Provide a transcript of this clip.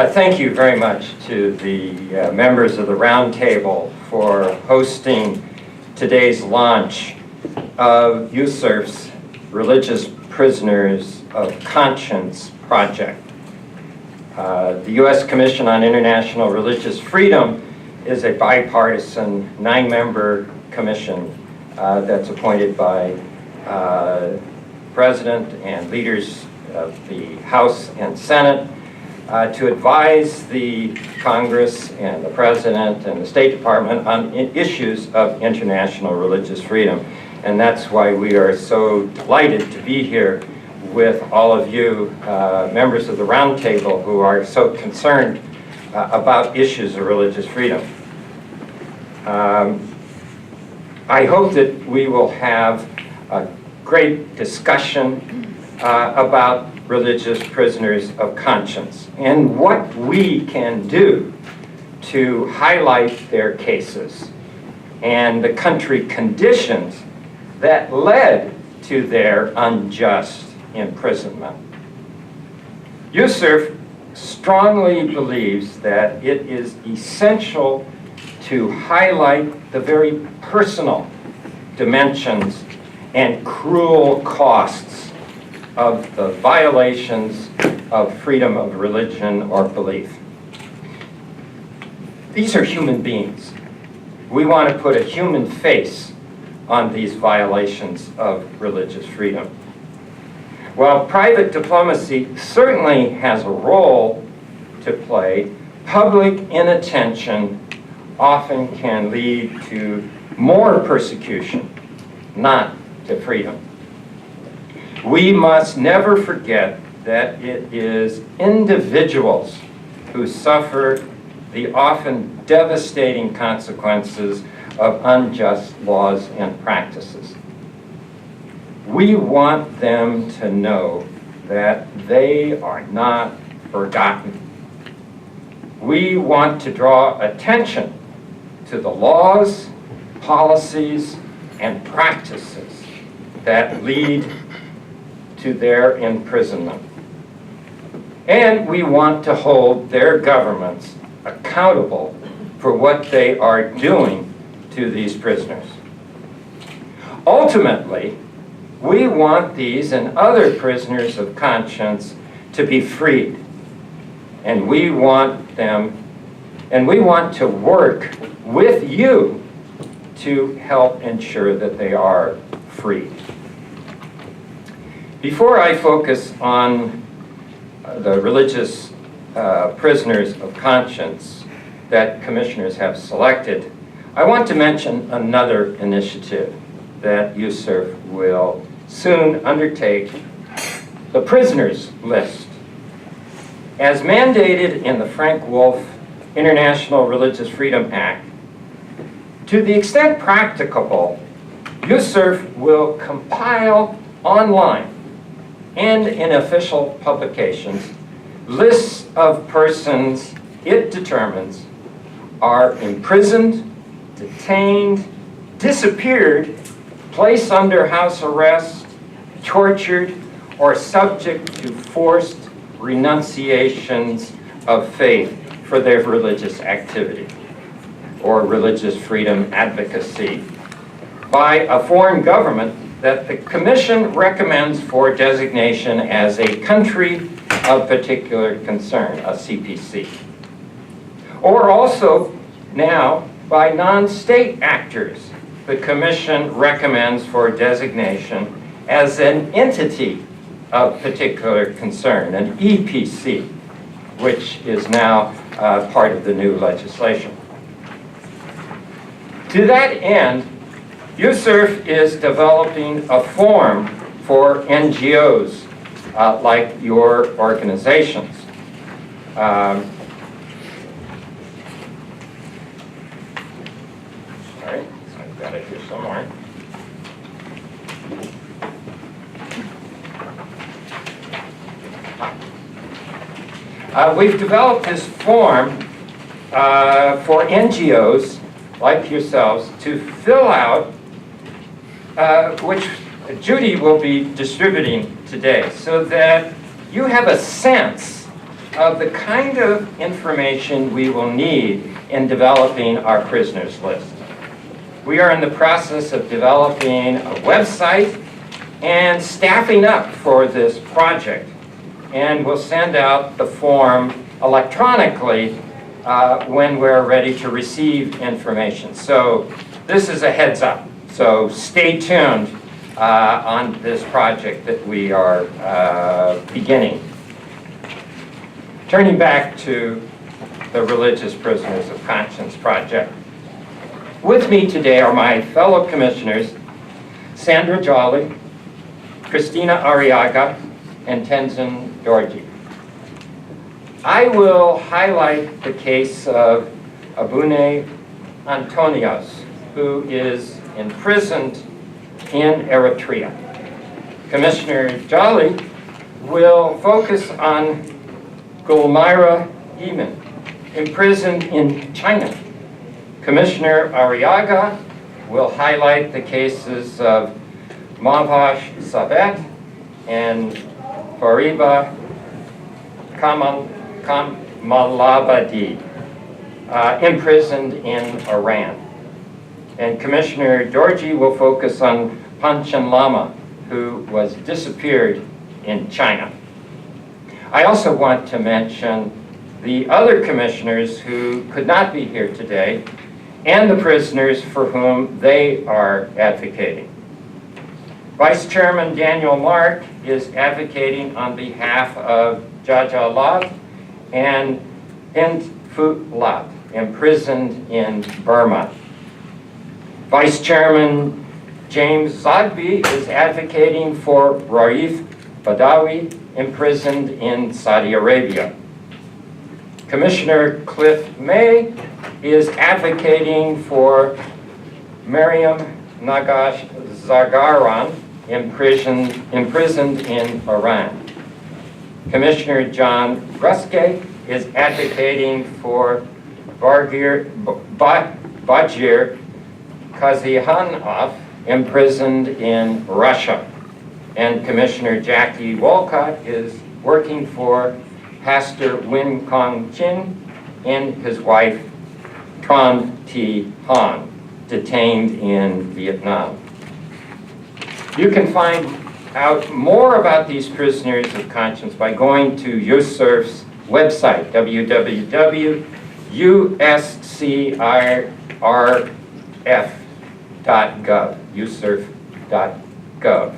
Thank you very much to the members of the Roundtable for hosting today's launch of USCIRF's Religious Prisoners of Conscience project. The U.S. Commission on International Religious Freedom is a bipartisan 9-member commission that's appointed by President and leaders of the House and Senate to advise the Congress and the President and the State Department on issues of international religious freedom. And that's why we are so delighted to be here with all of you, members of the Roundtable, who are so concerned about issues of religious freedom. I hope that we will have a great discussion about religious prisoners of conscience and what we can do to highlight their cases and the country conditions that led to their unjust imprisonment. USCIRF strongly believes that it is essential to highlight the very personal dimensions and cruel costs of the violations of freedom of religion or belief. These are human beings. We want to put a human face on these violations of religious freedom. While private diplomacy certainly has a role to play, public inattention often can lead to more persecution, not to freedom. We must never forget that it is individuals who suffer the often devastating consequences of unjust laws and practices. We want them to know that they are not forgotten. We want to draw attention to the laws, policies, and practices that lead to their imprisonment. And we want to hold their governments accountable for what they are doing to these prisoners. Ultimately, we want these and other prisoners of conscience to be freed. And we want to work with you to help ensure that they are freed. Before I focus on the religious prisoners of conscience that commissioners have selected, I want to mention another initiative that USCIRF will soon undertake, the prisoners list. As mandated in the Frank Wolf International Religious Freedom Act, to the extent practicable, USCIRF will compile online and in official publications lists of persons it determines are imprisoned, detained, disappeared, placed under house arrest, tortured, or subject to forced renunciations of faith for their religious activity or religious freedom advocacy by a foreign government that the Commission recommends for designation as a country of particular concern, a CPC. Or also now by non-state actors, the Commission recommends for designation as an entity of particular concern, an EPC, which is now part of the new legislation. To that end, USCIRF is developing a form for NGOs like your organizations. Sorry, so I've got it here somewhere. We've developed this form for NGOs like yourselves to fill out, which Judy will be distributing today, so that you have a sense of the kind of information we will need in developing our prisoners list. We are in the process of developing a website and staffing up for this project, and we'll send out the form electronically when we're ready to receive information. So this is a heads up. So stay tuned on this project that we are beginning. Turning back to the Religious Prisoners of Conscience project. With me today are my fellow commissioners, Sandra Jolly, Christina Arriaga, and Tenzin Dorji. I will highlight the case of Abune Antonios, who is imprisoned in Eritrea. Commissioner Jolly will focus on Gulmira Eamon, imprisoned in China. Commissioner Arriaga will highlight the cases of Mavash Sabet and Fariba Kamalabadi, imprisoned in Iran. And Commissioner Dorji will focus on Panchen Lama, who was disappeared in China. I also want to mention the other commissioners who could not be here today and the prisoners for whom they are advocating. Vice Chairman Daniel Mark is advocating on behalf of Jaja Lat and Hind Phut Lat, imprisoned in Burma. Vice Chairman James Zogby is advocating for Raif Badawi, imprisoned in Saudi Arabia. Commissioner Cliff May is advocating for Mariam Nagash Zagaran, imprisoned in Iran. Commissioner John Ruske is advocating for Bajir Kazihanov, imprisoned in Russia. And Commissioner Jackie Walcott is working for Pastor Win Kong Chin and his wife Tran Thi Han, detained in Vietnam. You can find out more about these prisoners of conscience by going to USCIRF's website, www.uscirf.gov, uscirf.gov.